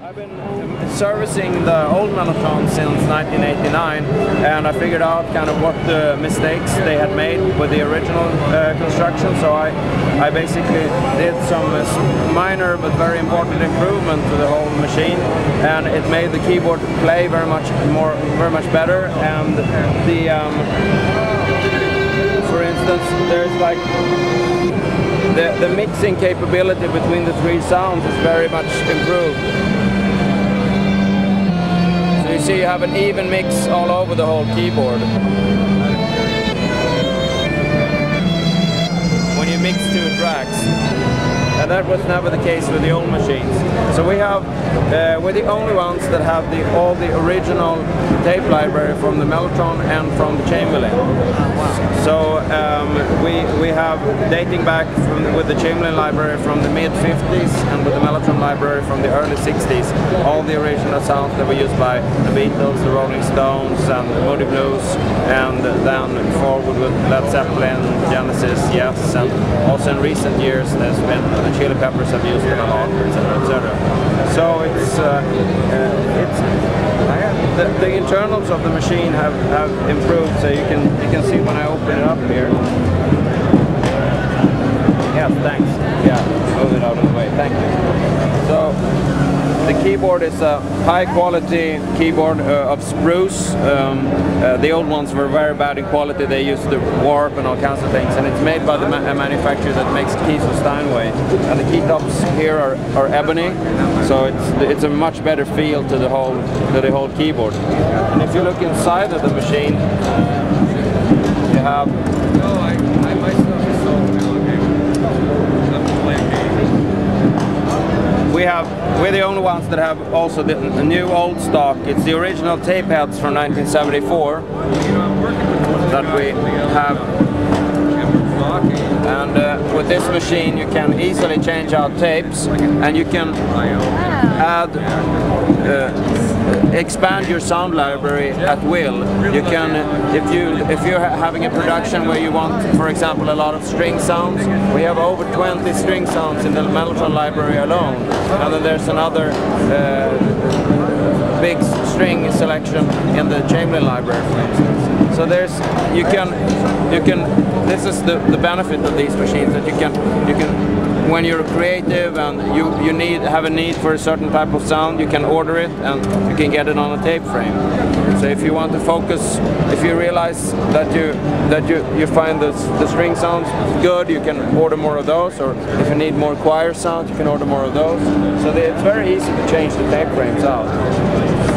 I've been servicing the old Mellotron since 1989, and I figured out kind of what the mistakes they had made with the original construction. So I basically did some minor but very important improvement to the whole machine, and it made the keyboard play very much better. And the for instance, there's like the mixing capability between the three sounds is very much improved. So you see you have an even mix all over the whole keyboard. When you mix two tracks. And that was never the case with the old machines. So we're the only ones that have all the original tape library from the Mellotron and from the Chamberlain. So we have dating back with the Chamberlain library from the mid-50s and with the Mellotron library from the early 60s. All the original sounds that were used by the Beatles, the Rolling Stones and the Moody Blues, and then forward with Led Zeppelin, Genesis, Yes, and also in recent years there's been the Chili Peppers have used them a lot, etc., etc. So the internals of the machine have improved. So you can see when I open it up here. Yeah, thanks. Yeah, move it out of the way. Thank you. So the keyboard is a high quality keyboard of spruce. The old ones were very bad in quality. They used the warp and all kinds of things, and it's made by the manufacturer that makes keys of Steinway. And the key tops here are ebony, so it's a much better feel to the whole keyboard. And if you look inside of the machine, you have we're the only ones that have also the new old stock. It's the original tape heads from 1974 that we have. And with this machine you can easily change out tapes, and you can add expand your sound library at will. You can, if you're having a production where you want, for example, a lot of string sounds, we have over 20 string sounds in the Mellotron library alone. And then there's another big string selection in the Chamberlain library, for instance. So this is the benefit of these machines, that you can when you're creative and you have a need for a certain type of sound, you can order it and you can get it on a tape frame. So if you want to focus, if you realize that you find the string sounds good, you can order more of those, or if you need more choir sounds, you can order more of those. So it's very easy to change the tape frames out.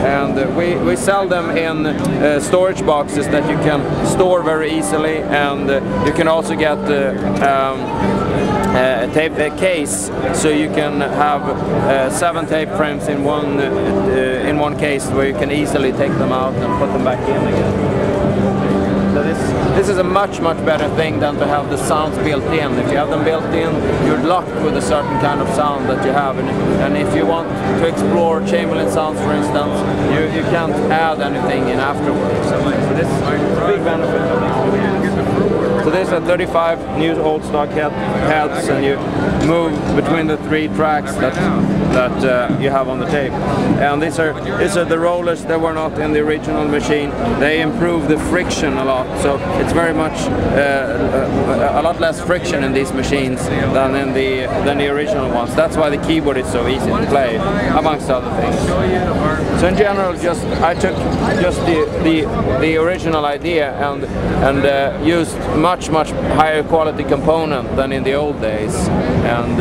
And we sell them in storage boxes that you can store very easily, and you can also get a tape case, so you can have 7 tape frames in one case, where you can easily take them out and put them back in again. So this is a much better thing than to have the sounds built in. If you have them built in, you're locked with a certain kind of sound that you have, and if you want to explore Chamberlain sounds, for instance, you can't add anything in afterwards. So this is a big benefit of these. So these are 35 new old stock heads, and you move between the 3 tracks that you have on the tape. And these are the rollers that were not in the original machine. They improve the friction a lot, so it's very much a lot less friction in these machines than the original ones. That's why the keyboard is so easy to play, amongst other things. So in general, I took just the original idea and used much higher quality component than in the old days, and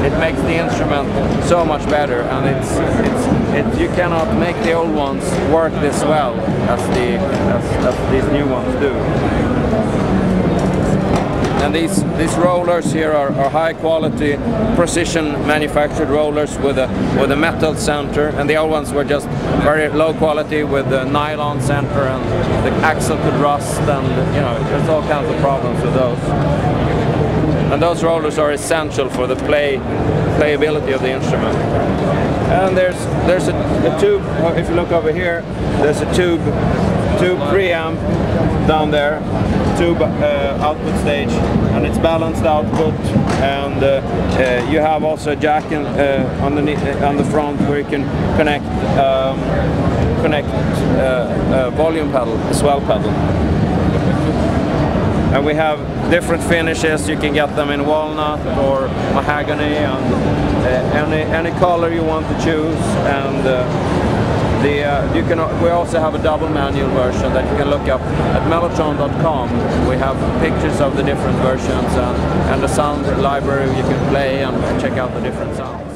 it makes the instrument so much better, and you cannot make the old ones work this well as these new ones do. And these rollers here are high quality, precision manufactured rollers with a metal center, and the old ones were just very low quality with the nylon center, and the axle could rust, and there's all kinds of problems with those. And those rollers are essential for the playability of the instrument. And there's a tube. If you look over here, there's a tube preamp down there tube output stage, and it's balanced output, and you have also a jack on the front where you can connect volume pedal, swell pedal. And we have different finishes. You can get them in walnut or mahogany, and any color you want to choose. And we also have a double manual version that you can look up at mellotron.com. We have pictures of the different versions and the sound library you can play and check out the different sounds.